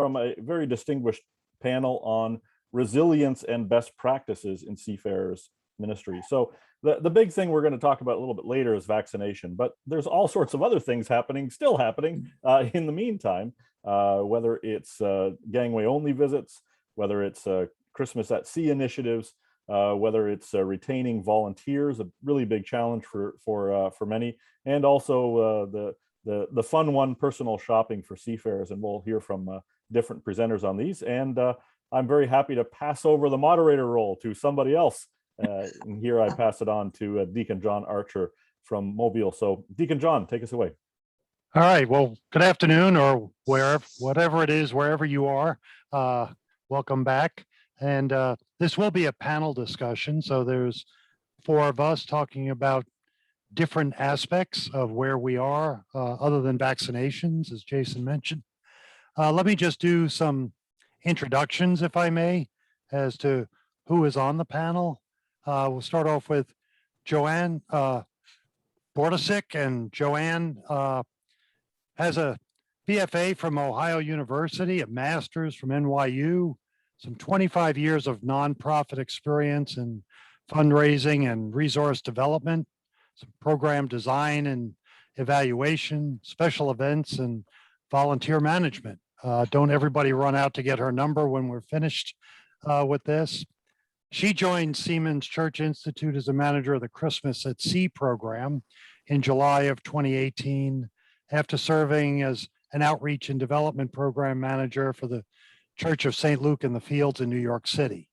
from a very distinguished panel on resilience and best practices in Seafarers ministry. So the big thing we're going to talk about a little bit later is vaccination, but there's all sorts of other things still happening in the meantime, whether it's gangway only visits, whether it's Christmas at Sea initiatives, whether it's retaining volunteers, a really big challenge for many, and also the fun one, personal shopping for seafarers. And we'll hear from different presenters on these. And I'm very happy to pass over the moderator role to somebody else. And here I pass it on to Deacon John Archer from Mobile. So Deacon John, take us away. All right. Well, good afternoon, or whatever it is, wherever you are. Welcome back. And this will be a panel discussion. So there's 4 of us talking about different aspects of where we are, other than vaccinations, as Jason mentioned. Let me just do some introductions, if I may, as to who is on the panel. We'll start off with Joanne Bartosik, and Joanne has a BFA from Ohio University, a master's from NYU, some 25 years of nonprofit experience in fundraising and resource development, some program design and evaluation, special events, and volunteer management. Don't everybody run out to get her number when we're finished with this. She joined Seamen's Church Institute as a manager of the Christmas at Sea program in July of 2018, after serving as an outreach and development program manager for the Church of St. Luke in the Fields in New York City.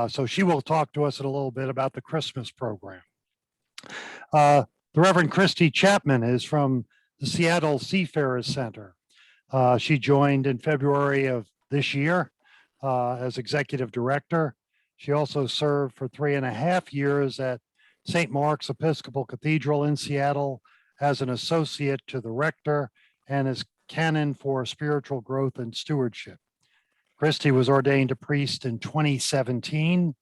So she will talk to us in a little bit about the Christmas program. The Reverend Cristi Chapman is from the Seattle Seafarers Center. She joined in February of this year as executive director. She also served for 3.5 years at St. Mark's Episcopal Cathedral in Seattle as an associate to the rector and as canon for spiritual growth and stewardship. Cristi was ordained a priest in 2017,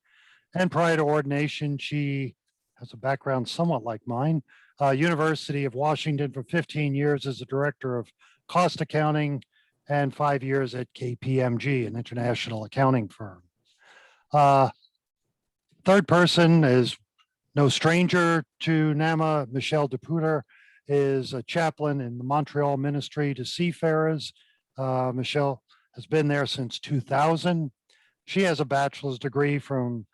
and prior to ordination, she has a background somewhat like mine, University of Washington for 15 years as a director of cost accounting and 5 years at KPMG, an international accounting firm. Third person is no stranger to NAMMA. Michelle DePooter is a chaplain in the Montreal ministry to Seafarers. Michelle has been there since 2000. She has a bachelor's degree from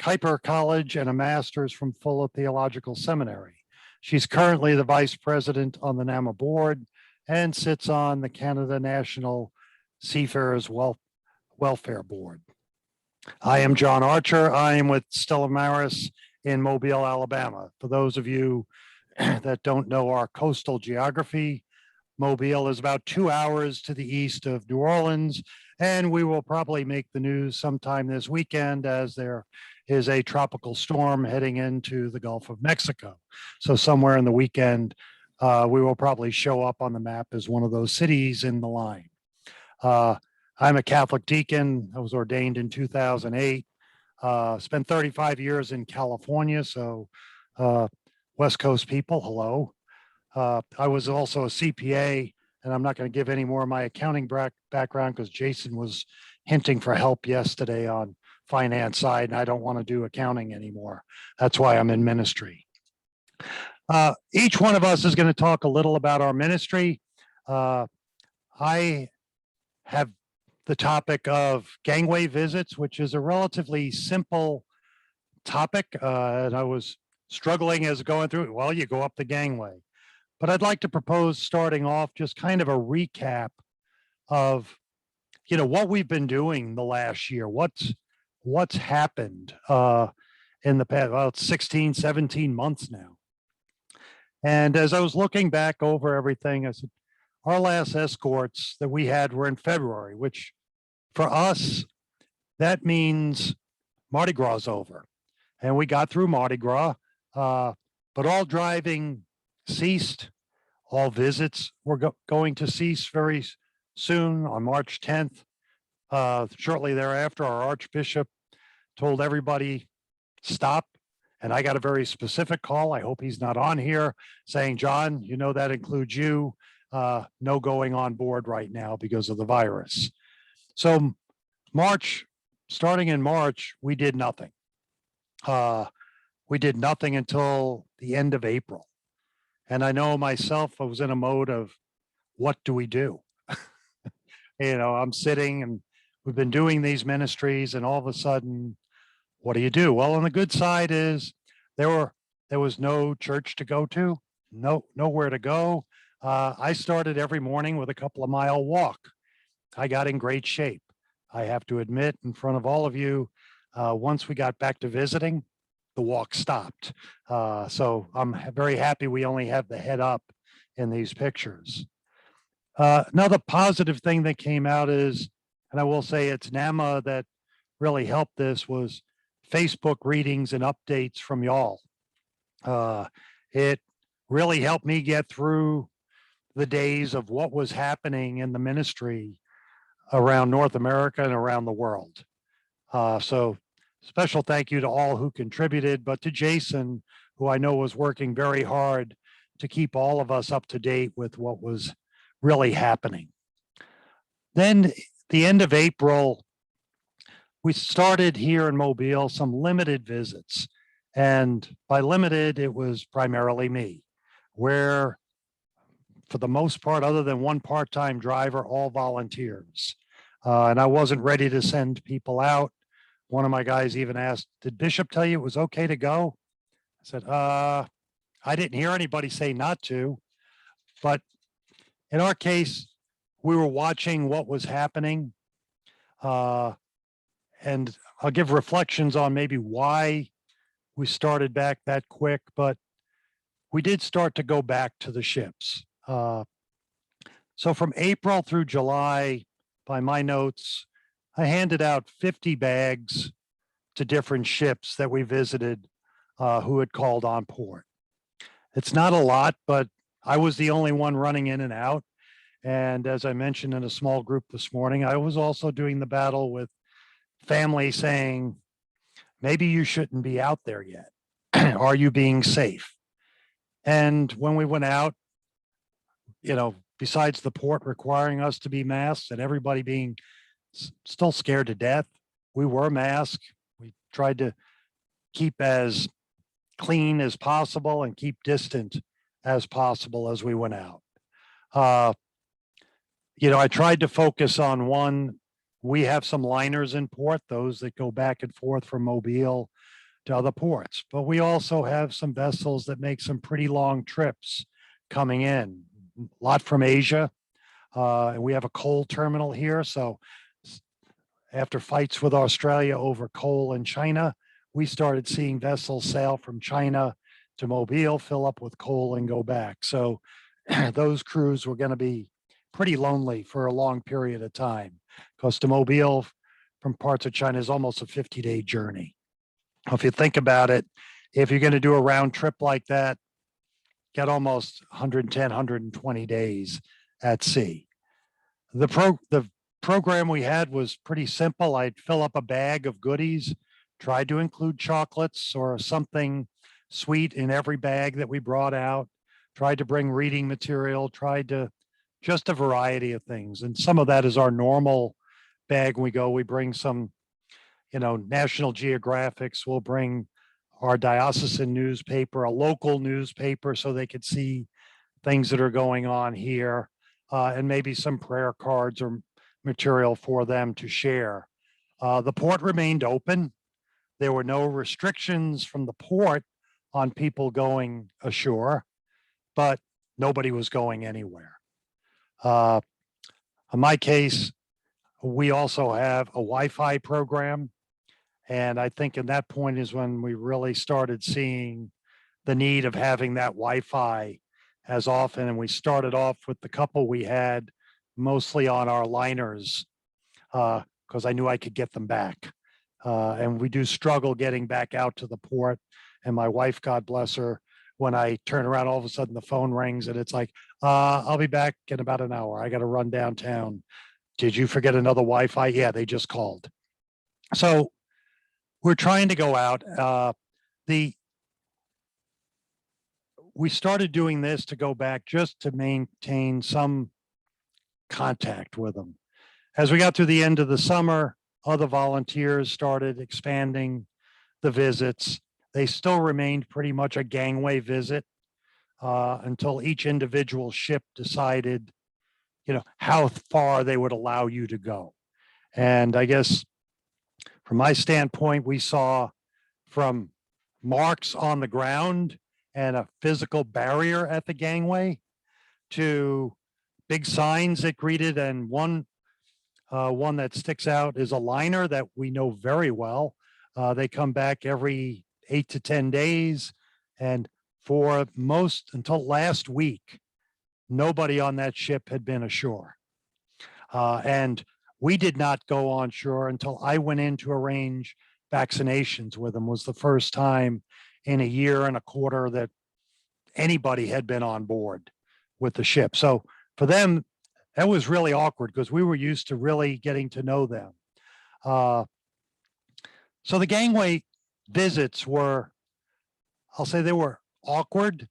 Kuiper College and a master's from Fuller Theological Seminary. She's currently the vice president on the NAMMA board and sits on the Canada National Seafarers Welfare Board. I am John Archer. I am with Stella Maris in Mobile, Alabama. For those of you that don't know our coastal geography, Mobile is about 2 hours to the east of New Orleans, and we will probably make the news sometime this weekend as there is a tropical storm heading into the Gulf of Mexico. So somewhere in the weekend, we will probably show up on the map as one of those cities in the line. I'm a Catholic deacon. I was ordained in 2008. Spent 35 years in California, so West Coast people, hello. I was also a CPA, and I'm not going to give any more of my accounting background because Jason was hinting for help yesterday on finance side, and I don't want to do accounting anymore. That's why I'm in ministry. Each one of us is going to talk a little about our ministry. I have the topic of gangway visits, which is a relatively simple topic. And I was struggling as going through it. Well, you go up the gangway. But I'd like to propose starting off just kind of a recap of, what we've been doing the last year. What's happened in the past, well, it's 16, 17 months now. And as I was looking back over everything, I said, our last escorts that we had were in February, which for us, that means Mardi Gras is over. And we got through Mardi Gras, but all driving ceased. All visits were going to cease very soon on March 10th. Shortly thereafter, our Archbishop told everybody, stop. And I got a very specific call. I hope he's not on here saying, John, that includes you. no going on board right now because of the virus. So starting in March, we did nothing. We did nothing until the end of April. And I know myself, I was in a mode of, what do we do? I'm sitting and we've been doing these ministries, and all of a sudden, what do you do? Well, on the good side is there was no church to go to, nowhere to go. I started every morning with a couple of mile walk. I got in great shape. I have to admit in front of all of you, once we got back to visiting, the walk stopped. So I'm very happy we only have the head up in these pictures. Another positive thing that came out is, and I will say it's NAMMA that really helped this, was Facebook readings and updates from y'all. It really helped me get through the days of what was happening in the ministry around North America and around the world. So special thank you to all who contributed, but to Jason, who I know was working very hard to keep all of us up to date with what was really happening. Then the end of April, we started here in Mobile some limited visits. And by limited, it was primarily me, where for the most part, other than one part-time driver, all volunteers. And I wasn't ready to send people out. One of my guys even asked, did Bishop tell you it was okay to go? I said, I didn't hear anybody say not to, but in our case, we were watching what was happening. And I'll give reflections on maybe why we started back that quick, but we did start to go back to the ships. So from April through July, by my notes, I handed out 50 bags to different ships that we visited who had called on port. It's not a lot, but I was the only one running in and out. And as I mentioned in a small group this morning, I was also doing the battle with family saying, maybe you shouldn't be out there yet. Are you being safe? And when we went out, besides the port requiring us to be masked and everybody being still scared to death, we were masked. We tried to keep as clean as possible and keep distant as possible as we went out. I tried to focus on one. We have some liners in port, those that go back and forth from Mobile to other ports, but we also have some vessels that make some pretty long trips coming in, a lot from Asia. And we have a coal terminal here. So after fights with Australia over coal in China, we started seeing vessels sail from China to Mobile, fill up with coal and go back. So those crews were going to be pretty lonely for a long period of time, because to Mobile from parts of China is almost a 50-day journey. If you think about it, if you're going to do a round trip like that, get almost 110, 120 days at sea. The program we had was pretty simple. I'd fill up a bag of goodies, tried to include chocolates or something sweet in every bag that we brought out, tried to bring reading material, tried to just a variety of things. And some of that is our normal bag. When we go, we bring some, National Geographics, we'll bring our diocesan newspaper, a local newspaper, so they could see things that are going on here, and maybe some prayer cards or material for them to share. The port remained open. There were no restrictions from the port on people going ashore, but nobody was going anywhere. In my case, we also have a Wi-Fi program. And I think at that point is when we really started seeing the need of having that Wi-Fi as often. And we started off with the couple we had mostly on our liners, because I knew I could get them back. And we do struggle getting back out to the port. And my wife, God bless her, when I turn around, all of a sudden the phone rings and it's like, I'll be back in about an hour. I got to run downtown. Did you forget another Wi-Fi? Yeah, they just called. So we're trying to go out. we started doing this to go back just to maintain some contact with them. As we got to the end of the summer, other volunteers started expanding the visits. They still remained pretty much a gangway visit until each individual ship decided, how far they would allow you to go. And I guess from my standpoint, we saw from marks on the ground and a physical barrier at the gangway to big signs that greeted, and one that sticks out is a liner that we know very well. They come back every 8 to 10 days. And for most, until last week, nobody on that ship had been ashore. And we did not go on shore until I went in to arrange vaccinations with them. Was the first time in a year and a quarter that anybody had been on board with the ship. So for them, that was really awkward because we were used to really getting to know them. So the gangway visits were, I'll say they were awkward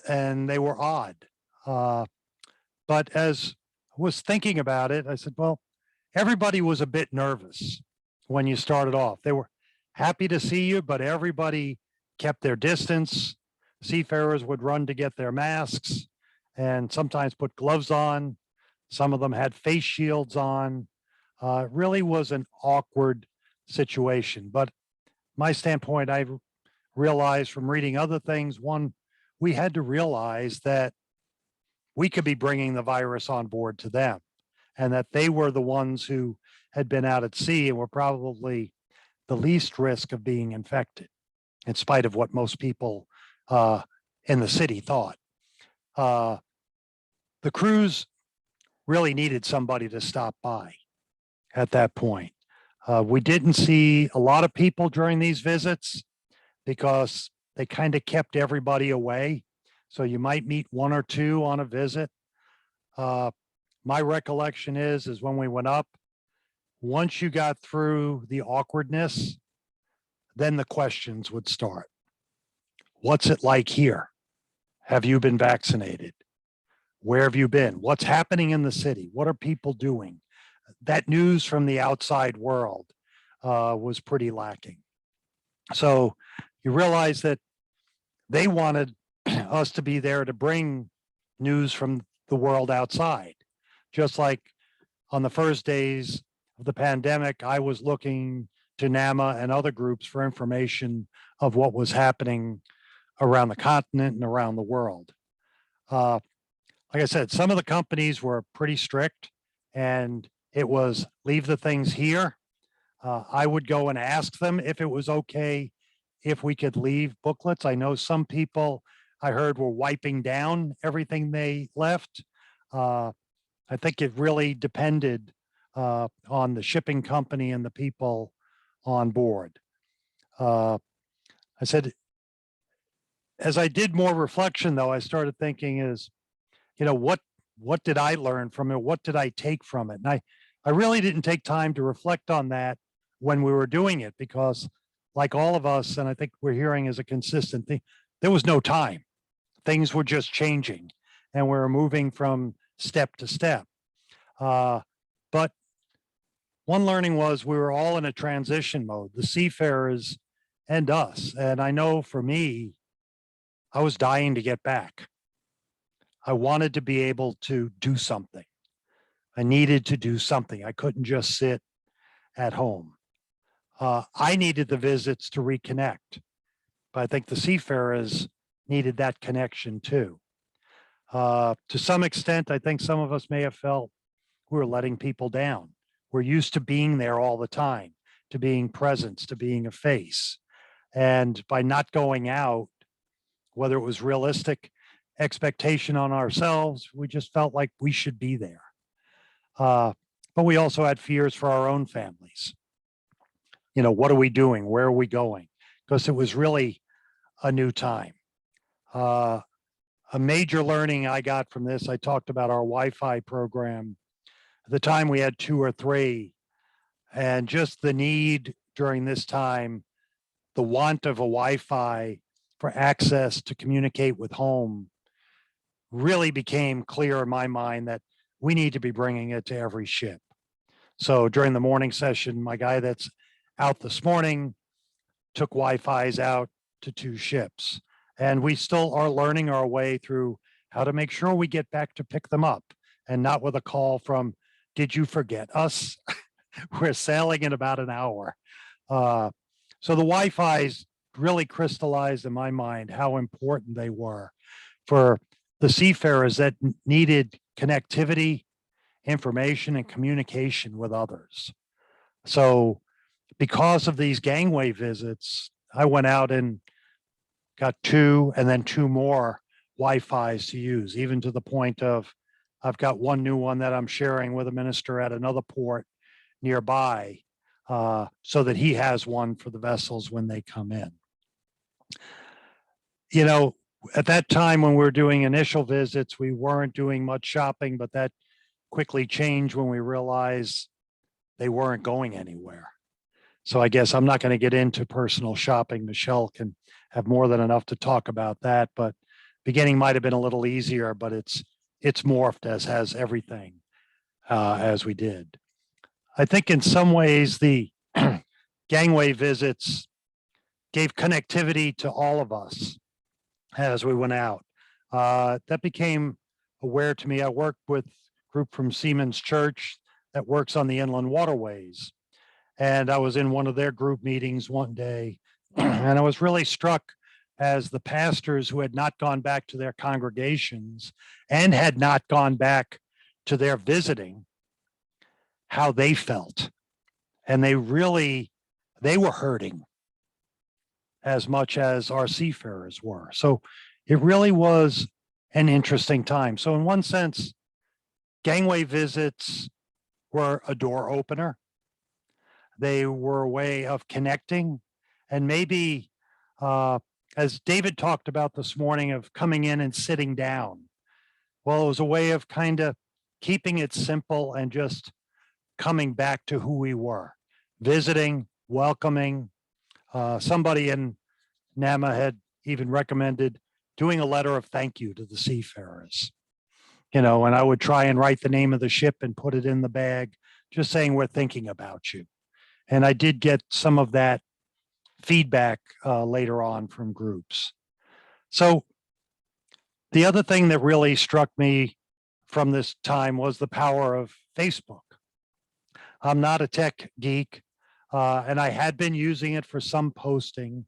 and they were odd. But as I was thinking about it, I said, well, everybody was a bit nervous when you started off. They were happy to see you, but everybody kept their distance. Seafarers would run to get their masks and sometimes put gloves on. Some of them had face shields on. It really was an awkward situation. But my standpoint, I realized from reading other things, one, we had to realize that we could be bringing the virus on board to them and that they were the ones who had been out at sea and were probably the least risk of being infected, in spite of what most people in the city thought. The crews really needed somebody to stop by at that point. We didn't see a lot of people during these visits because they kind of kept everybody away. So you might meet one or two on a visit. My recollection is when we went up, once you got through the awkwardness, then the questions would start. What's it like here? Have you been vaccinated? Where have you been? What's happening in the city? What are people doing? That news from the outside world was pretty lacking. So you realize that they wanted us to be there to bring news from the world outside. Just like on the first days of the pandemic, I was looking to NAMMA and other groups for information of what was happening around the continent and around the world. Like I said, some of the companies were pretty strict and it was leave the things here. I would go and ask them if it was okay if we could leave booklets. I know some people I heard were wiping down everything they left. I think it really depended on the shipping company and the people on board. I said, as I did more reflection though, I started thinking is, what did I learn from it? What did I take from it? And I really didn't take time to reflect on that when we were doing it because like all of us, and I think we're hearing as a consistent thing, there was no time. Things were just changing and we were moving from step to step. But one learning was we were all in a transition mode, the seafarers and us. And I know for me, I was dying to get back. I wanted to be able to do something. I needed to do something. I couldn't just sit at home. I needed the visits to reconnect, but I think the seafarers needed that connection too. To some extent, I think some of us may have felt we were letting people down. We're used to being there all the time, to being presence, to being a face. And by not going out, whether it was realistic expectation on ourselves, we just felt like we should be there. But we also had fears for our own families. What are we doing? Where are we going? Because it was really a new time. A major learning I got from this, I talked about our Wi-Fi program. At the time we had 2 or 3, and just the need during this time, the want of a Wi-Fi for access to communicate with home really became clear in my mind that we need to be bringing it to every ship. So during the morning session, my guy that's out this morning took Wi-Fi's out to 2 ships. And we still are learning our way through how to make sure we get back to pick them up and not with a call from, did you forget us? We're sailing in about an hour. So the Wi-Fi's really crystallized in my mind how important they were for the seafarers that needed connectivity, information, and communication with others. So because of these gangway visits, I went out and got 2 and then 2 more Wi-Fi's to use, even to the point of I've got one new one that I'm sharing with a minister at another port nearby, so that he has one for the vessels when they come in. You know, at that time when we were doing initial visits, we weren't doing much shopping, but that quickly changed when we realized they weren't going anywhere. So I guess I'm not going to get into personal shopping. Michelle can have more than enough to talk about that, but beginning might have been a little easier, but it's morphed, as has everything, as we did. I think in some ways the gangway visits gave connectivity to all of us as we went out. That became aware to me. I worked with a group from Seamen's Church that works on the inland waterways. And I was in one of their group meetings one day, and I was really struck as the pastors who had not gone back to their congregations and had not gone back to their visiting, how they felt. And they were hurting as much as our seafarers were. So it really was an interesting time. So in one sense, gangway visits were a door opener. They were a way of connecting, and maybe, as David talked about this morning, of coming in and sitting down. Well, it was a way of kind of keeping it simple and just coming back to who we were, visiting, welcoming. Somebody in NAMMA had even recommended doing a letter of thank you to the seafarers. And I would try and write the name of the ship and put it in the bag, just saying we're thinking about you. And I did get some of that feedback later on from groups. So the other thing that really struck me from this time was the power of Facebook. I'm not a tech geek, and I had been using it for some posting,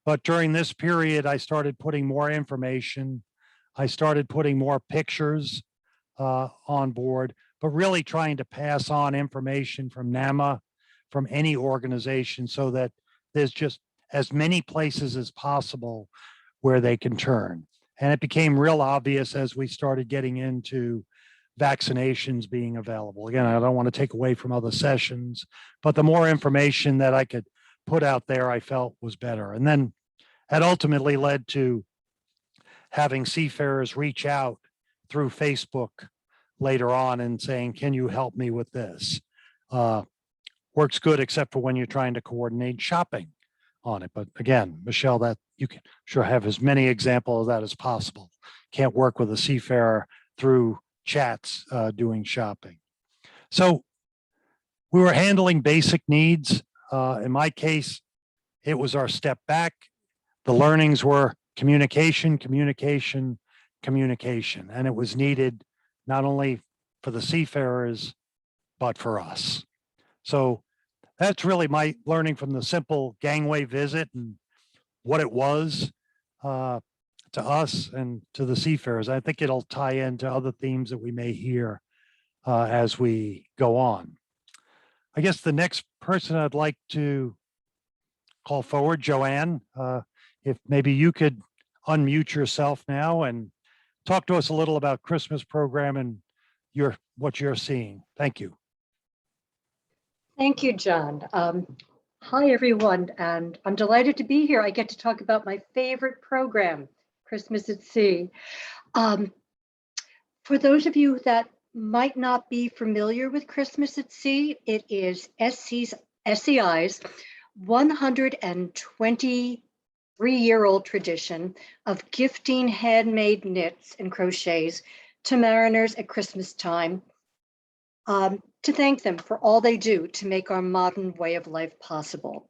but during this period, I started putting more information. I started putting more pictures on board, but really trying to pass on information from NAMMA, from any organization, so that there's just as many places as possible where they can turn. And it became real obvious as we started getting into vaccinations being available. Again, I don't want to take away from other sessions, but the more information that I could put out there, I felt was better. And then that ultimately led to having seafarers reach out through Facebook later on and saying, can you help me with this? Works good, except for when you're trying to coordinate shopping on it. But again, Michelle, that you can sure have as many examples of that as possible. Can't work with a seafarer through chats doing shopping. So we were handling basic needs. In my case, it was our step back. The learnings were communication, communication, communication. And it was needed not only for the seafarers, but for us. So that's really my learning from the simple gangway visit and what it was to us and to the seafarers. I think it'll tie into other themes that we may hear as we go on. I guess the next person I'd like to call forward, Joanne, if maybe you could unmute yourself now and talk to us a little about Christmas program and what you're seeing. Thank you. Thank you, John. Hi, everyone, and I'm delighted to be here. I get to talk about my favorite program, Christmas at Sea. For those of you that might not be familiar with Christmas at Sea, it is SEI's 120 3-year-old tradition of gifting handmade knits and crochets to mariners at Christmas time, to thank them for all they do to make our modern way of life possible.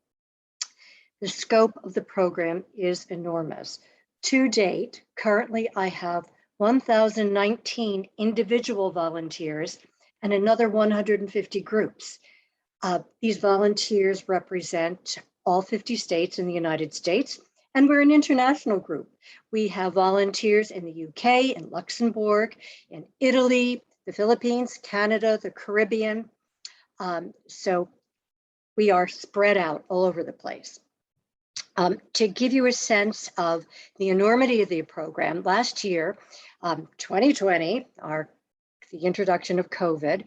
The scope of the program is enormous. To date, currently I have 1,019 individual volunteers and another 150 groups. These volunteers represent all 50 states in the United States, and we're an international group. We have volunteers in the UK, in Luxembourg, in Italy, the Philippines, Canada, the Caribbean. So we are spread out all over the place. To give you a sense of the enormity of the program, last year, 2020, the introduction of COVID,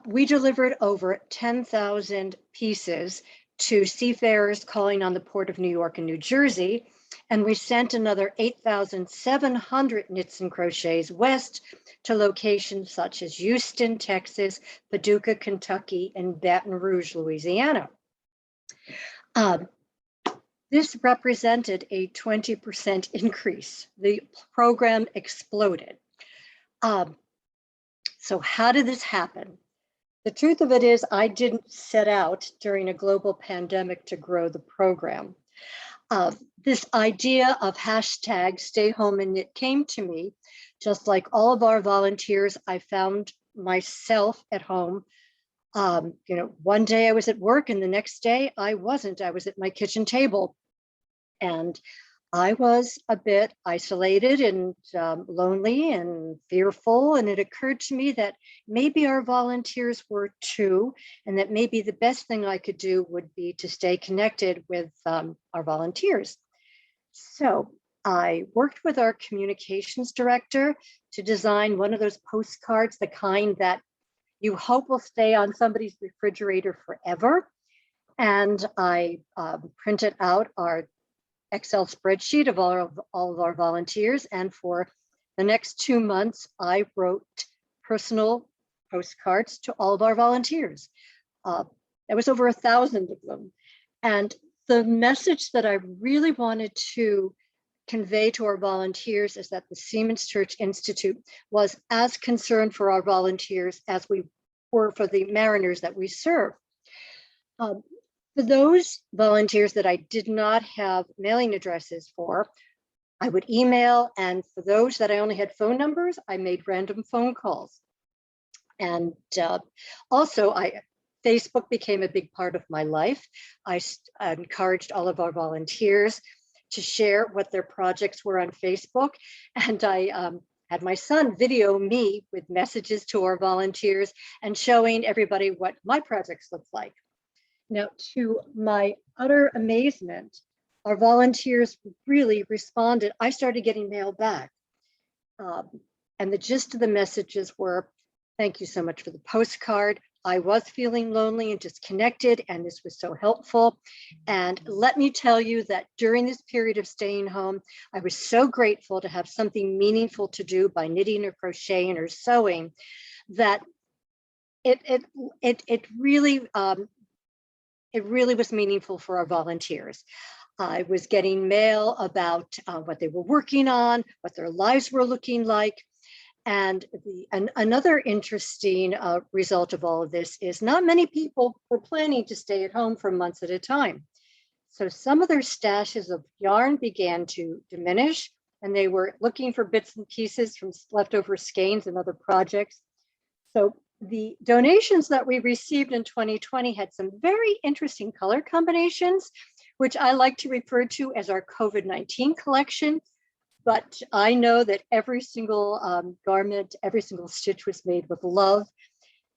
we delivered over 10,000 pieces to seafarers calling on the Port of New York and New Jersey, and we sent another 8,700 knits and crochets west to locations such as Houston, Texas, Paducah, Kentucky, and Baton Rouge, Louisiana. This represented a 20% increase. The program exploded. So how did this happen? The truth of it is I didn't set out during a global pandemic to grow the program. This idea of hashtag stay home and knit came to me, just like all of our volunteers. I found myself at home. One day I was at work and the next day I wasn't. I was at my kitchen table and I was a bit isolated and lonely and fearful. And it occurred to me that maybe our volunteers were too, and that maybe the best thing I could do would be to stay connected with our volunteers. So I worked with our communications director to design one of those postcards, the kind that you hope will stay on somebody's refrigerator forever. And I printed out our Excel spreadsheet of all of our volunteers. And for the next 2 months, I wrote personal postcards to all of our volunteers. There was over 1,000 of them. And the message that I really wanted to convey to our volunteers is that the Seamen's Church Institute was as concerned for our volunteers as we were for the mariners that we serve. For those volunteers that I did not have mailing addresses for, I would email, and for those that I only had phone numbers, I made random phone calls. And also, Facebook became a big part of my life. I encouraged all of our volunteers to share what their projects were on Facebook, and I had my son video me with messages to our volunteers and showing everybody what my projects looked like. Now, to my utter amazement, our volunteers really responded. I started getting mail back. And the gist of the messages were, thank you so much for the postcard. I was feeling lonely and disconnected, and this was so helpful. And let me tell you that during this period of staying home, I was so grateful to have something meaningful to do by knitting or crocheting or sewing, that it really was meaningful for our volunteers. I was getting mail about what they were working on, what their lives were looking like. And another interesting result of all of this is not many people were planning to stay at home for months at a time. So some of their stashes of yarn began to diminish, and they were looking for bits and pieces from leftover skeins and other projects. So the donations that we received in 2020 had some very interesting color combinations, which I like to refer to as our COVID-19 collection. But I know that every single garment, every single stitch was made with love.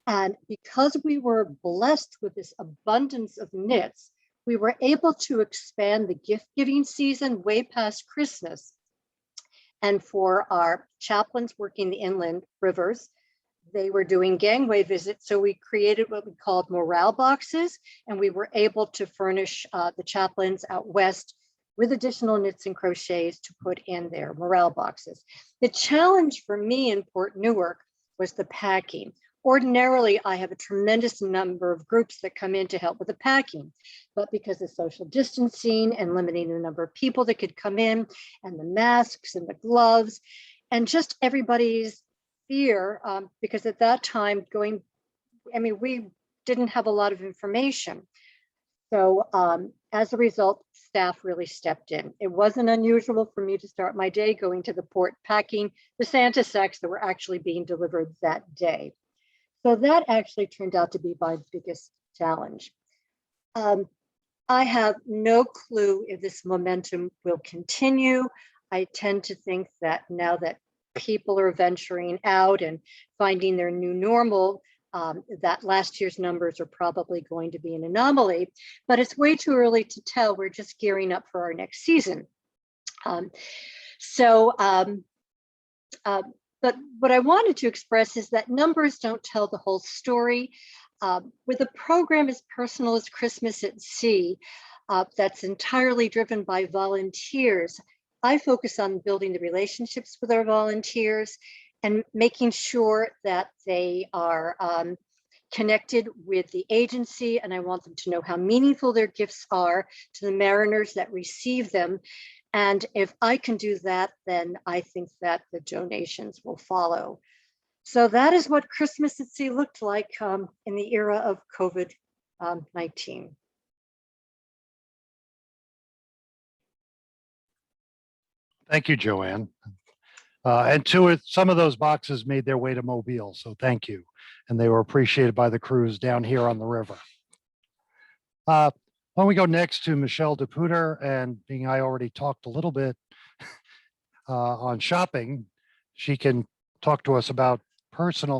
And because we were blessed with this abundance of knits, we were able to expand the gift giving season way past Christmas. And for our chaplains working the inland rivers, they were doing gangway visits. So we created what we called morale boxes, and we were able to furnish the chaplains out west with additional knits and crochets to put in their morale boxes. The challenge for me in Port Newark was the packing. Ordinarily, I have a tremendous number of groups that come in to help with the packing, but because of social distancing and limiting the number of people that could come in, and the masks and the gloves, and just everybody's fear, because at that time we didn't have a lot of information. So as a result, staff really stepped in. It wasn't unusual for me to start my day going to the port packing the Santa sacks that were actually being delivered that day. So that actually turned out to be my biggest challenge. I have no clue if this momentum will continue. I tend to think that now that people are venturing out and finding their new normal, that last year's numbers are probably going to be an anomaly, but it's way too early to tell. We're just gearing up for our next season. But what I wanted to express is that numbers don't tell the whole story. With a program as personal as Christmas at Sea, that's entirely driven by volunteers, I focus on building the relationships with our volunteers and making sure that they are connected with the agency, and I want them to know how meaningful their gifts are to the mariners that receive them. And if I can do that, then I think that the donations will follow. So that is what Christmas at Sea looked like in the era of COVID-19. Thank you, Joanne. And some of those boxes made their way to Mobile, so thank you. And they were appreciated by the crews down here on the river. When we go next to Michelle DePooter, and being I already talked a little bit on shopping, she can talk to us about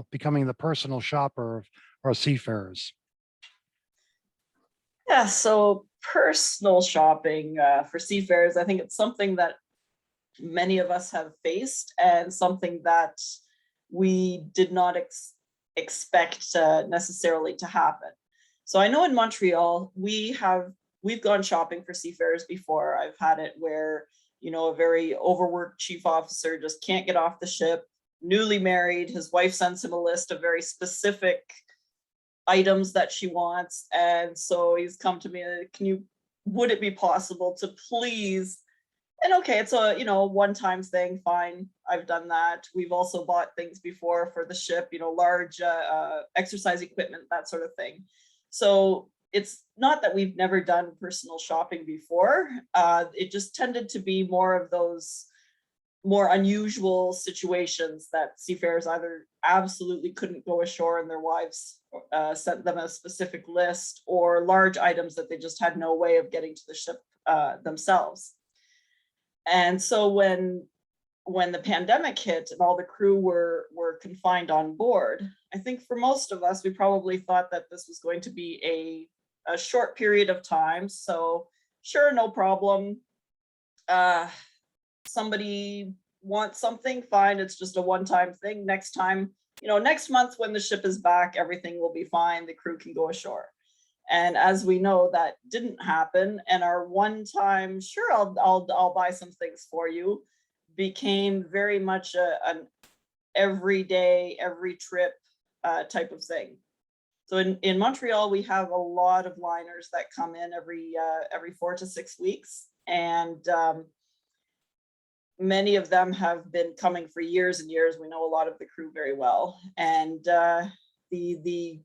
becoming the personal shopper of our seafarers. Yeah, so personal shopping for seafarers, I think it's something that many of us have faced and something that we did not expect necessarily to happen. So I know in Montreal, we've gone shopping for seafarers before. I've had it where, a very overworked chief officer just can't get off the ship, newly married, his wife sends him a list of very specific items that she wants. And so he's come to me, would it be possible to please, and okay, it's a, one-time thing, fine, I've done that. We've also bought things before for the ship, large exercise equipment, that sort of thing. So it's not that we've never done personal shopping before. It just tended to be more of those more unusual situations that seafarers either absolutely couldn't go ashore and their wives sent them a specific list, or large items that they just had no way of getting to the ship themselves. And so when the pandemic hit and all the crew were confined on board, I think for most of us, we probably thought that this was going to be a short period of time. So sure, no problem. Somebody wants something, fine, it's just a one-time thing. Next time, next month when the ship is back, everything will be fine, the crew can go ashore. And as we know, that didn't happen. And our one-time, sure, I'll buy some things for you, became very much an everyday, every trip type of thing. So in Montreal, we have a lot of liners that come in every 4 to 6 weeks. And many of them have been coming for years and years. We know a lot of the crew very well. And the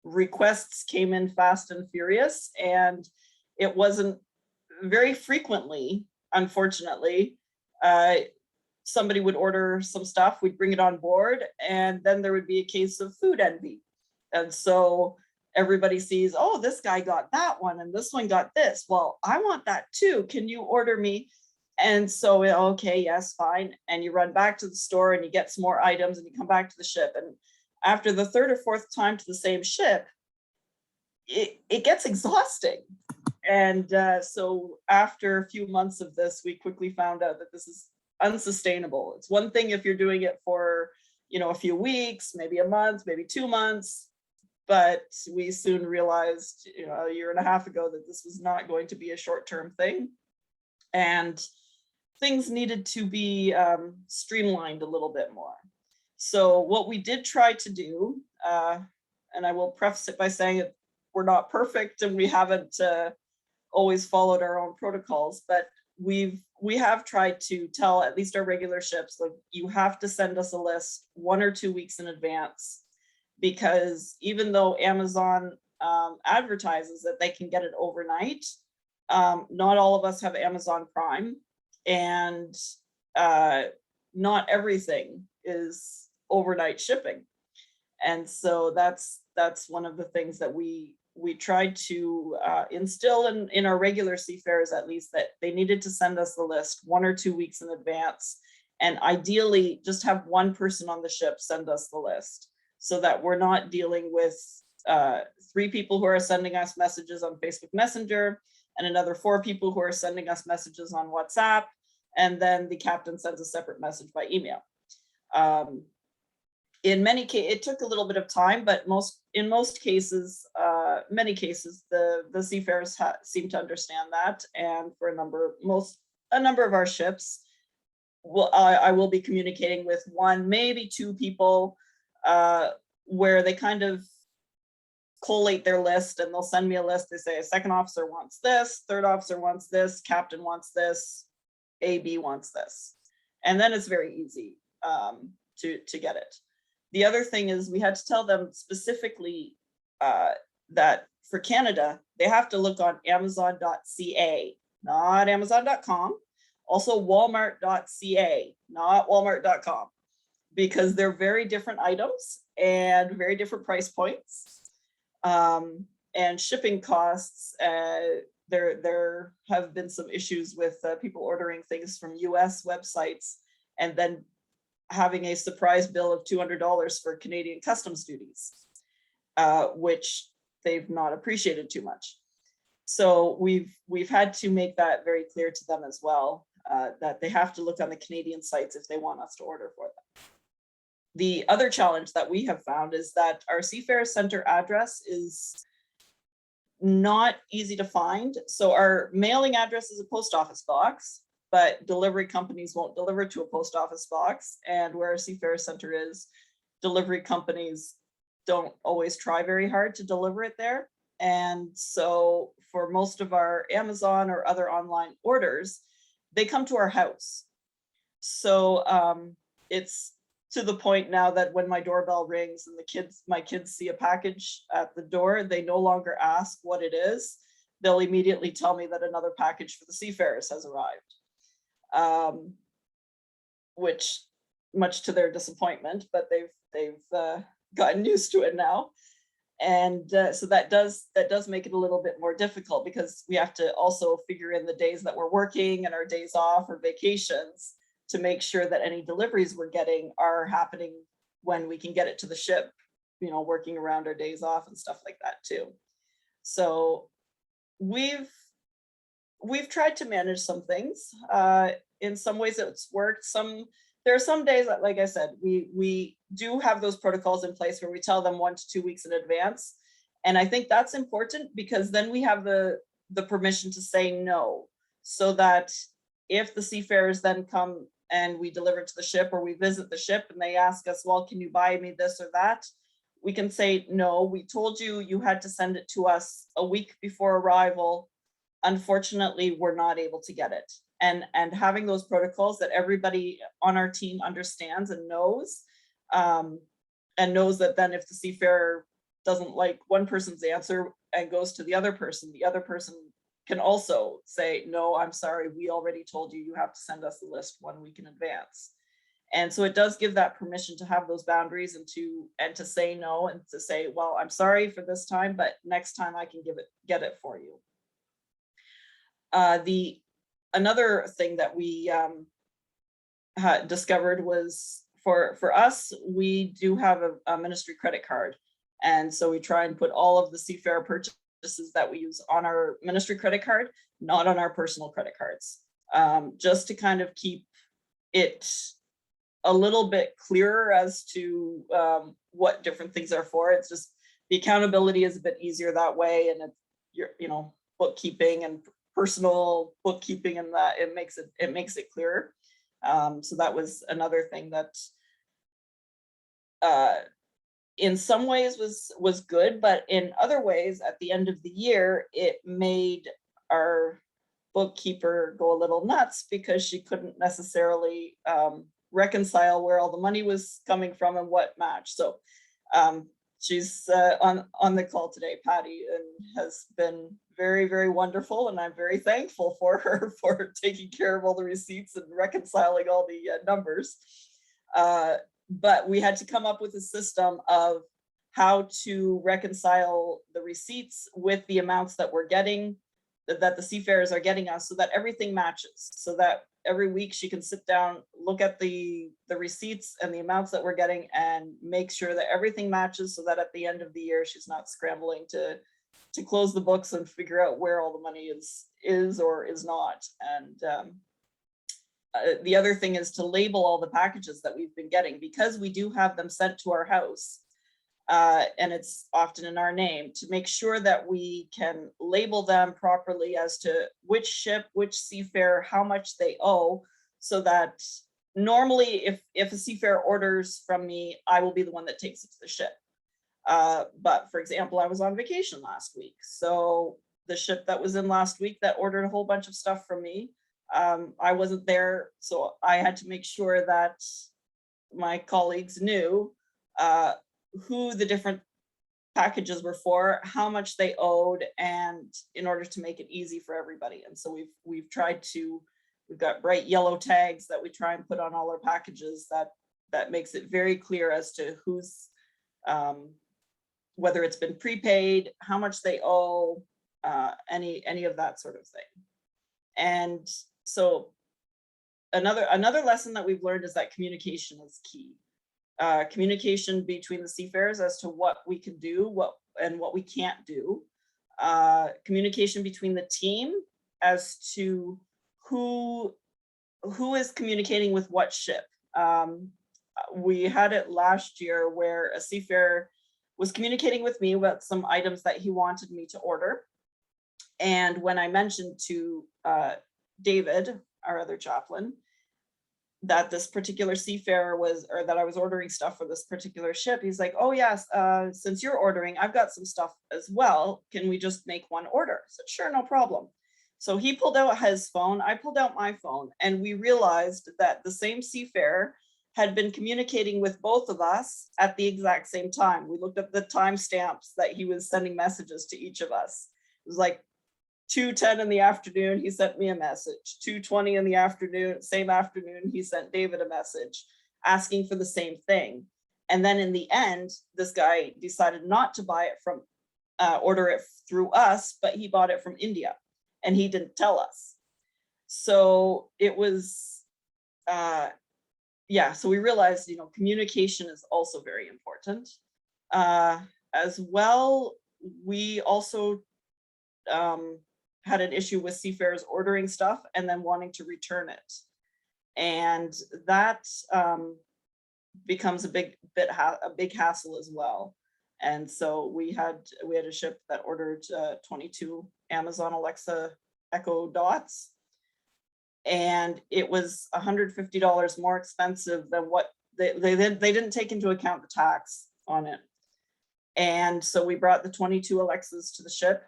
requests came in fast and furious, and it wasn't very frequently, unfortunately, somebody would order some stuff, we'd bring it on board, and then there would be a case of food envy. And so everybody sees, oh, this guy got that one and this one got this, well, I want that too, can you order me? And so, okay, yes, fine. And you run back to the store and you get some more items and you come back to the ship. And after the third or fourth time to the same ship, it gets exhausting. And so after a few months of this, we quickly found out that this is unsustainable. It's one thing if you're doing it for, a few weeks, maybe a month, maybe 2 months, but we soon realized, a year and a half ago, that this was not going to be a short-term thing. And things needed to be streamlined a little bit more. So what we did try to do, and I will preface it by saying we're not perfect and we haven't always followed our own protocols, but we have tried to tell at least our regular ships, like, you have to send us a list 1 or 2 weeks in advance, because even though Amazon advertises that they can get it overnight, not all of us have Amazon Prime, and not everything is overnight shipping. And so that's one of the things that we tried to instill in our regular seafarers, at least, that they needed to send us the list 1 or 2 weeks in advance, and ideally just have one person on the ship send us the list, so that we're not dealing with 3 people who are sending us messages on Facebook Messenger, and another 4 people who are sending us messages on WhatsApp, and then the captain sends a separate message by email. In many cases, it took a little bit of time, but in most cases, many cases, the seafarers seem to understand that. And for a number of our ships, I will be communicating with 1, maybe 2 people, where they kind of collate their list, and they'll send me a list. They say a second officer wants this, third officer wants this, captain wants this, AB wants this, and then it's very easy to get it. The other thing is, we had to tell them specifically that for Canada, they have to look on amazon.ca, not amazon.com. Also walmart.ca, not walmart.com, because they're very different items and very different price points. And shipping costs, there have been some issues with people ordering things from US websites and then having a surprise bill of $200 for Canadian customs duties, which they've not appreciated too much. So we've had to make that very clear to them as well, that they have to look on the Canadian sites if they want us to order for them. The other challenge that we have found is that our Seafarer Center address is not easy to find. So our mailing address is a post office box, but delivery companies won't deliver to a post office box. And where our Seafarer Center is, delivery companies don't always try very hard to deliver it there. And so for most of our Amazon or other online orders, they come to our house. So it's to the point now that when my doorbell rings and my kids see a package at the door, they no longer ask what it is. They'll immediately tell me that another package for the Seafarers has arrived, which, much to their disappointment, but they've gotten used to it now. And so that does make it a little bit more difficult, because we have to also figure in the days that we're working and our days off or vacations to make sure that any deliveries we're getting are happening when we can get it to the ship, working around our days off and stuff like that too. So we've tried to manage some things. In some ways it's worked. There are some days that, like I said, we do have those protocols in place where we tell them 1 to 2 weeks in advance. And I think that's important, because then we have the permission to say no, so that if the seafarers then come and we deliver to the ship, or we visit the ship and they ask us, well, can you buy me this or that? We can say, no, we told you you had to send it to us a week before arrival. Unfortunately, we're not able to get it. And having those protocols that everybody on our team understands and knows that then if the seafarer doesn't like one person's answer and goes to the other person can also say, no, I'm sorry, we already told you, you have to send us the list 1 week in advance. And so it does give that permission to have those boundaries and to say no, and to say, well, I'm sorry for this time, but next time I can get it for you. Another thing that we discovered was, for us, we do have a ministry credit card. And so we try and put all of the seafarer purchases that we use on our ministry credit card, not on our personal credit cards, just to kind of keep it a little bit clearer as to what different things are for. It's just, the accountability is a bit easier that way, and your bookkeeping and personal bookkeeping, and that it makes it clearer. So that was another thing that in some ways was good, but in other ways, at the end of the year, it made our bookkeeper go a little nuts because she couldn't necessarily reconcile where all the money was coming from and what matched. So she's on the call today, Patty, and has been very, very wonderful. And I'm very thankful for her for taking care of all the receipts and reconciling all the numbers. But we had to come up with a system of how to reconcile the receipts with the amounts that we're getting, that the Seafarers are getting us, so that everything matches, so that every week she can sit down, look at the receipts and the amounts that we're getting and make sure that everything matches, so that at the end of the year, she's not scrambling to close the books and figure out where all the money is or is not. And the other thing is to label all the packages that we've been getting, because we do have them sent to our house, and it's often in our name, to make sure that we can label them properly as to which ship, which seafarer, how much they owe, so that normally if a seafarer orders from me, I will be the one that takes it to the ship. But for example, I was on vacation last week, so the ship that was in last week that ordered a whole bunch of stuff from me, I wasn't there, so I had to make sure that my colleagues knew who the different packages were for, how much they owed, and in order to make it easy for everybody. And so we've tried to, we've got bright yellow tags that we try and put on all our packages that makes it very clear as to who's, whether it's been prepaid, how much they owe, any of that sort of thing. And so another lesson that we've learned is that communication is key. Communication between the seafarers as to what we can do, what we can't do. Communication between the team as to who is communicating with what ship. We had it last year where a seafarer was communicating with me about some items that he wanted me to order. And when I mentioned to David, our other chaplain, that this particular seafarer was, or that I was ordering stuff for this particular ship, he's like, oh yes, since you're ordering, I've got some stuff as well. Can we just make one order? I said, sure, no problem. So he pulled out his phone, I pulled out my phone, and we realized that the same seafarer had been communicating with both of us at the exact same time. We looked up the timestamps that he was sending messages to each of us. It was like 2:10 in the afternoon, he sent me a message. 2:20 in the afternoon, same afternoon, he sent David a message asking for the same thing. And then in the end, this guy decided not to buy it from, order it through us, but he bought it from India and he didn't tell us. So it was, yeah, so we realized, communication is also very important. As well, we also had an issue with seafarers ordering stuff and then wanting to return it. And that becomes a big hassle as well. And so we had a ship that ordered 22 Amazon Alexa Echo Dots, and it was $150 more expensive than what they didn't take into account the tax on it. And so we brought the 22 Alexas to the ship,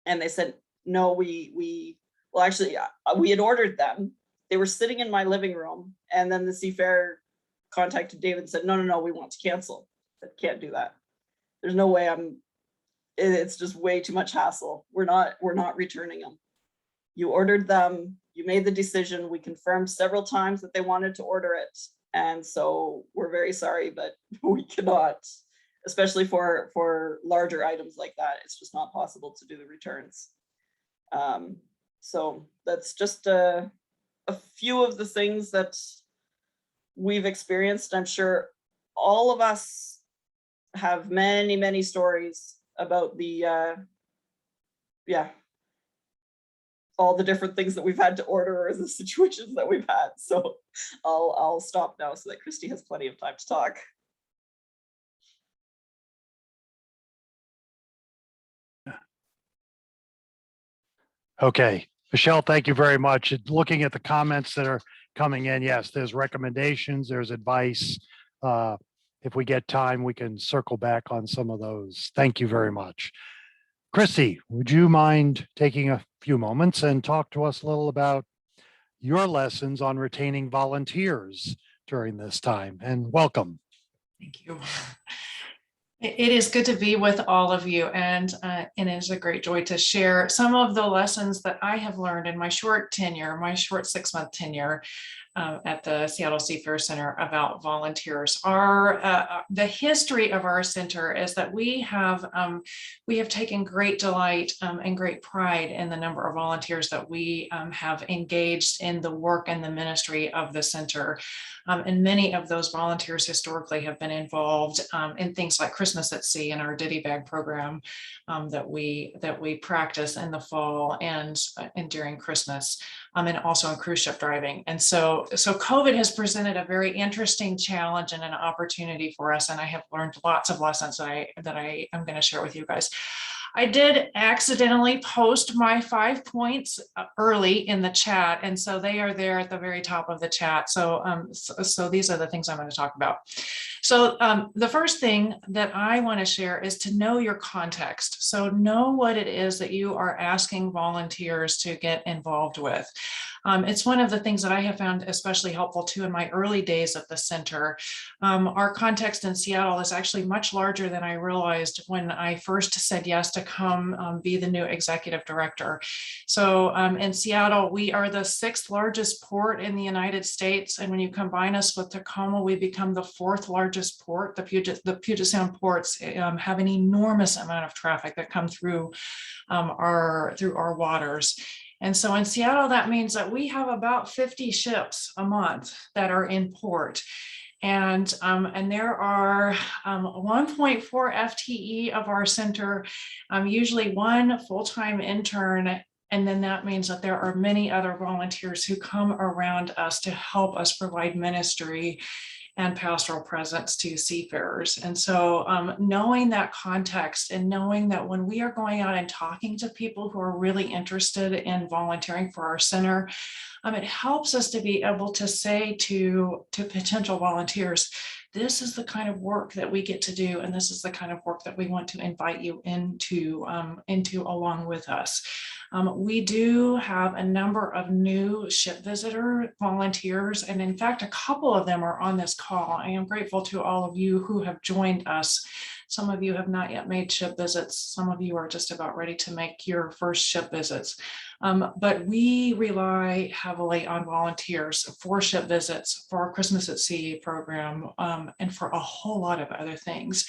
and they said, no, we had ordered them. They were sitting in my living room, and then the seafarer contacted David and said, no, we want to cancel. I can't do that. There's no way it's just way too much hassle. We're not returning them. You ordered them, you made the decision. We confirmed several times that they wanted to order it. And so we're very sorry, but we cannot, especially for larger items like that. It's just not possible to do the returns. So that's just a few of the things that we've experienced. I'm sure all of us have many, many stories about the, all the different things that we've had to order or the situations that we've had. So I'll stop now so that Cristi has plenty of time to talk. Okay, Michelle, thank you very much. Looking at the comments that are coming in, yes, there's recommendations, there's advice. if we get time, we can circle back on some of those. Thank you very much. Cristi, would you mind taking a few moments and talk to us a little about your lessons on retaining volunteers during this time? And welcome. Thank you. It is good to be with all of you, and it is a great joy to share some of the lessons that I have learned in my short tenure, my short 6-month tenure at the Seattle Seafarers Center about volunteers. The history of our center is that we have taken great delight and great pride in the number of volunteers that we have engaged in the work and the ministry of the center. And many of those volunteers historically have been involved in things like Christmas at Sea and our Ditty Bag program that we practice in the fall and during Christmas, and also in cruise ship driving. And so COVID has presented a very interesting challenge and an opportunity for us. And I have learned lots of lessons that I am going to share with you guys. I did accidentally post my 5 points early in the chat, and so they are there at the very top of the chat. So these are the things I'm going to talk about. So the first thing that I want to share is to know your context. So know what it is that you are asking volunteers to get involved with. It's one of the things that I have found especially helpful too in my early days at the center. Our context in Seattle is actually much larger than I realized when I first said yes to come be the new executive director. So in Seattle, we are the 6th largest port in the United States. And when you combine us with Tacoma, we become the 4th largest port. The Puget Sound ports have an enormous amount of traffic that come through our waters. And so in Seattle, that means that we have about 50 ships a month that are in port. And there are 1.4 FTE of our center, usually one full-time intern. And then that means that there are many other volunteers who come around us to help us provide ministry and pastoral presence to seafarers. And so knowing that context and knowing that when we are going out and talking to people who are really interested in volunteering for our center, it helps us to be able to say to potential volunteers, this is the kind of work that we get to do, and this is the kind of work that we want to invite you into along with us. We do have a number of new ship visitor volunteers, and in fact, a couple of them are on this call. I am grateful to all of you who have joined us. Some of you have not yet made ship visits. Some of you are just about ready to make your first ship visits. But we rely heavily on volunteers for ship visits, for our Christmas at Sea program, and for a whole lot of other things.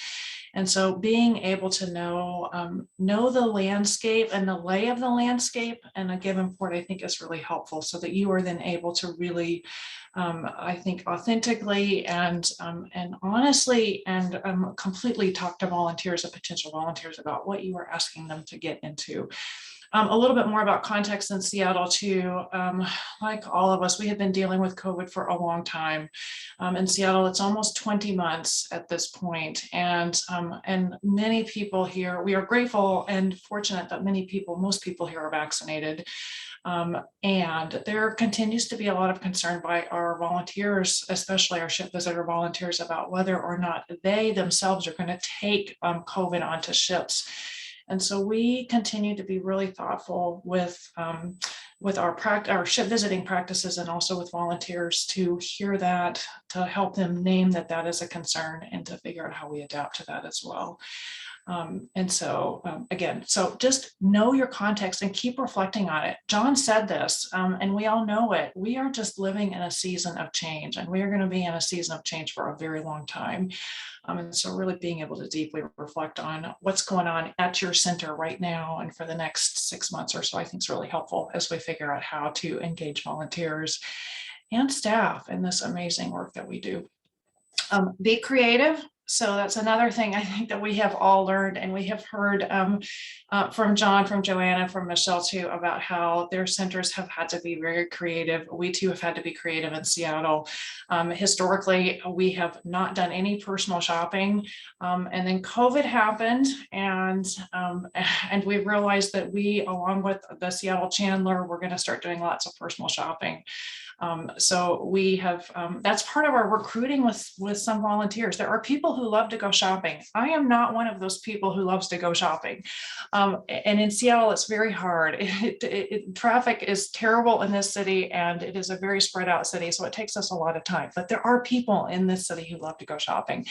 And so being able to know the landscape and the lay of the landscape in a given port, I think is really helpful, so that you are then able to really, I think, authentically and honestly and completely talk to volunteers and potential volunteers about what you are asking them to get into. A little bit more about context in Seattle too. Like all of us, we have been dealing with COVID for a long time. In Seattle, it's almost 20 months at this point, and many people here, we are grateful and fortunate that most people here are vaccinated. And there continues to be a lot of concern by our volunteers, especially our ship visitor volunteers, about whether or not they themselves are going to take COVID onto ships. And so we continue to be really thoughtful with our ship visiting practices, and also with volunteers to hear that, to help them name that is a concern, and to figure out how we adapt to that as well. And so again, so just know your context and keep reflecting on it. John said this, and we all know it. We are just living in a season of change, and we are going to be in a season of change for a very long time. And so really being able to deeply reflect on what's going on at your center right now and for the next 6 months or so, I think is really helpful as we figure out how to engage volunteers and staff in this amazing work that we do. Be creative. So that's another thing I think that we have all learned, and we have heard from John, from Joanne, and from Michelle too, about how their centers have had to be very creative. We too have had to be creative in Seattle. Historically, we have not done any personal shopping, and then COVID happened, and we realized that we, along with the Seattle Chandler, we're going to start doing lots of personal shopping. So we have, that's part of our recruiting with some volunteers. There are people who love to go shopping. I am not one of those people who loves to go shopping. And in Seattle, it's very hard. Traffic is terrible in this city, and it is a very spread out city. So it takes us a lot of time, but there are people in this city who love to go shopping.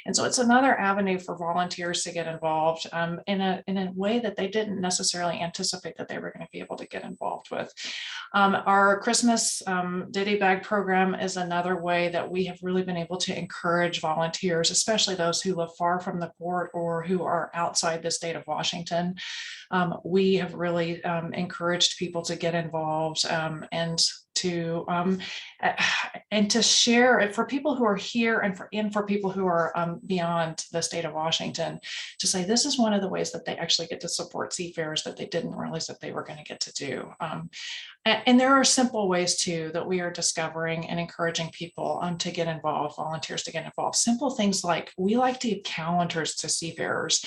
And so it's another avenue for volunteers to get involved in a way that they didn't necessarily anticipate that they were going to be able to get involved with. Our Christmas Ditty Bag program is another way that we have really been able to encourage volunteers, especially those who live far from the port or who are outside the state of Washington. We have really encouraged people to get involved and to share it for people who are here and for people who are beyond the state of Washington, to say this is one of the ways that they actually get to support seafarers that they didn't realize that they were going to get to do. And there are simple ways too that we are discovering and encouraging people to get involved, volunteers to get involved. Simple things like we like to give calendars to seafarers.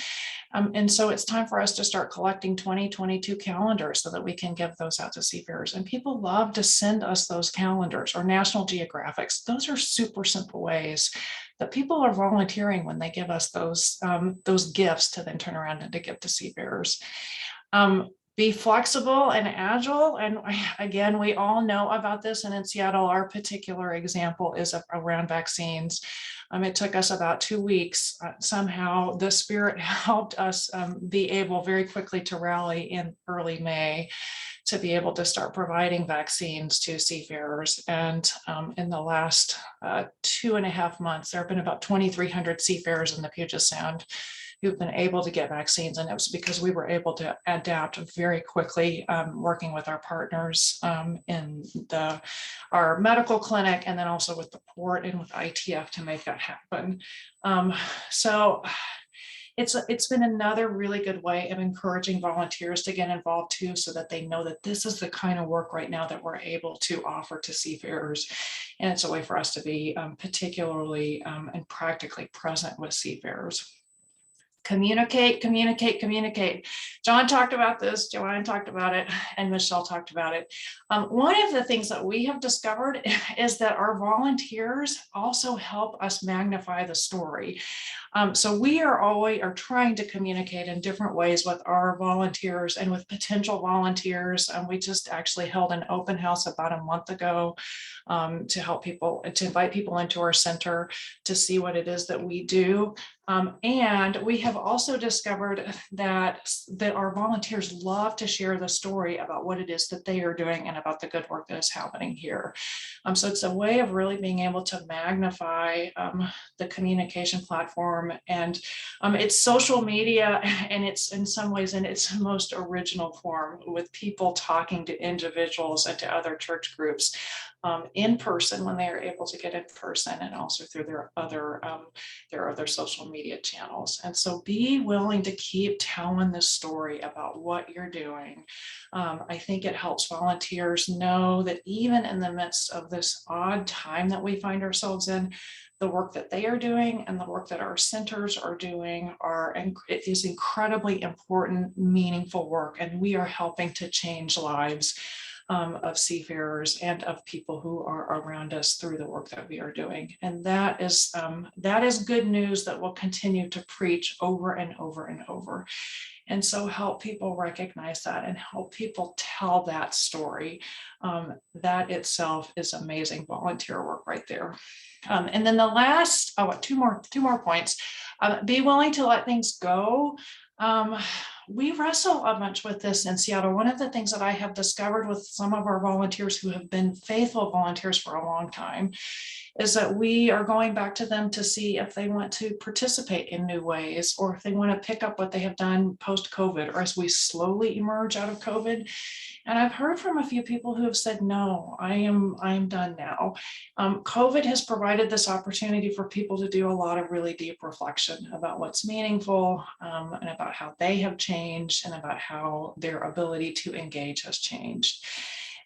And so it's time for us to start collecting 2022 calendars so that we can give those out to seafarers. And people love to send us those calendars or National Geographics. Those are super simple ways that people are volunteering when they give us those gifts to then turn around and to give to seafarers. Be flexible and agile. And again, we all know about this. And in Seattle, our particular example is around vaccines. It took us about 2 weeks. Somehow the Spirit helped us be able very quickly to rally in early May to be able to start providing vaccines to seafarers. And in the last 2.5 months, there have been about 2,300 seafarers in the Puget Sound who've been able to get vaccines. And it was because we were able to adapt very quickly, working with our partners in our medical clinic, and then also with the port and with ITF to make that happen. So it's been another really good way of encouraging volunteers to get involved too, so that they know that this is the kind of work right now that we're able to offer to seafarers. And it's a way for us to be particularly and practically present with seafarers. Communicate, communicate, communicate. John talked about this, Joanne talked about it, and Michelle talked about it. One of the things that we have discovered is that our volunteers also help us magnify the story. So we are trying to communicate in different ways with our volunteers and with potential volunteers. We just actually held an open house about a month ago to help people, to invite people into our center to see what it is that we do. And we have also discovered that our volunteers love to share the story about what it is that they are doing and about the good work that is happening here. So it's a way of really being able to magnify the communication platform, and it's social media, and it's in some ways in its most original form, with people talking to individuals and to other church groups in person when they are able to get in person, and also through their other social media channels. And so be willing to keep telling the story about what you're doing. I think it helps volunteers know that even in the midst of this odd time that we find ourselves in, the work that they are doing and the work that our centers are doing it is incredibly important, meaningful work, and we are helping to change lives of seafarers and of people who are around us through the work that we are doing. And that is good news that we'll continue to preach over and over and over. And so help people recognize that and help people tell that story. That itself is amazing volunteer work right there. And then the last, two more points. Be willing to let things go. We wrestle a bunch with this in Seattle. One of the things that I have discovered with some of our volunteers who have been faithful volunteers for a long time is that we are going back to them to see if they want to participate in new ways, or if they want to pick up what they have done post-COVID, or as we slowly emerge out of COVID. And I've heard from a few people who have said, no, I'm done now. COVID has provided this opportunity for people to do a lot of really deep reflection about what's meaningful, and about how they have changed, and about how their ability to engage has changed.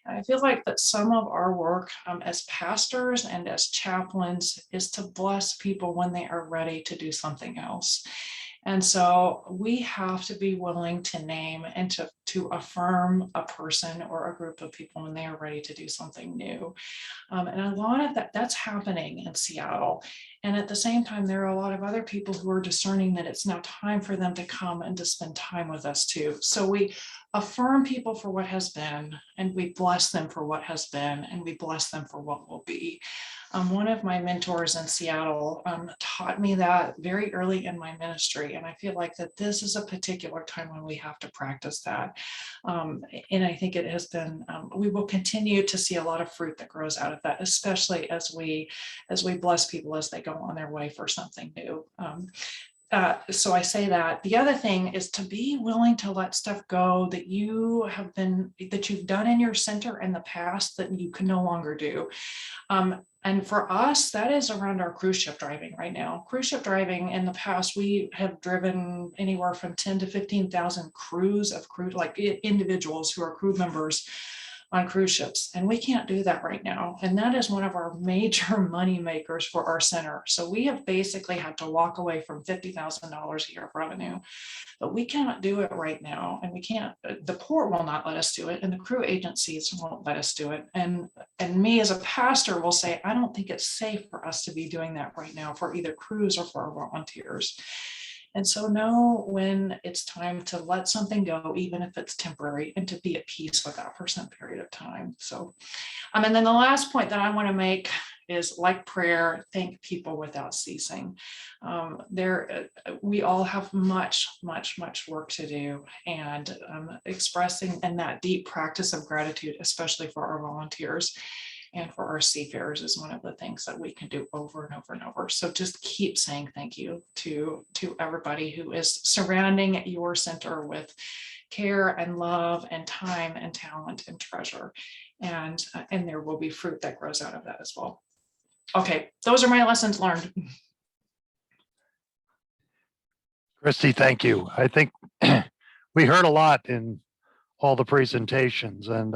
And I feel like that some of our work as pastors and as chaplains is to bless people when they are ready to do something else. And so we have to be willing to name and to affirm a person or a group of people when they are ready to do something new. And a lot of that's happening in Seattle. And at the same time, there are a lot of other people who are discerning that it's now time for them to come and to spend time with us too. So we affirm people for what has been, and we bless them for what has been, and we bless them for what will be. One of my mentors in Seattle taught me that very early in my ministry. And I feel like that this is a particular time when we have to practice that. And I think it has been, we will continue to see a lot of fruit that grows out of that, especially as we bless people as they go on their way for something new. So I say that. The other thing is to be willing to let stuff go that you've done in your center in the past that you can no longer do. And for us, that is around our cruise ship driving right now. Cruise ship driving in the past, we have driven anywhere from 10 to 15,000 crews of crew, like individuals who are crew members on cruise ships. And we can't do that right now. And that is one of our major money makers for our center. So we have basically had to walk away from $50,000 a year of revenue, but we cannot do it right now. And we can't, the port will not let us do it. And the crew agencies won't let us do it. And me as a pastor will say, I don't think it's safe for us to be doing that right now for either crews or for our volunteers. And so know when it's time to let something go, even if it's temporary, and to be at peace with that for some period of time. So, and then the last point that I want to make is, like prayer, thank people without ceasing. We all have much work to do, and expressing and that deep practice of gratitude, especially for our volunteers and for our seafarers, is one of the things that we can do over and over and over. So just keep saying thank you to everybody who is surrounding your center with care and love and time and talent and treasure. And there will be fruit that grows out of that as well. Okay, those are my lessons learned. Cristi, thank you. I think we heard a lot in all the presentations, and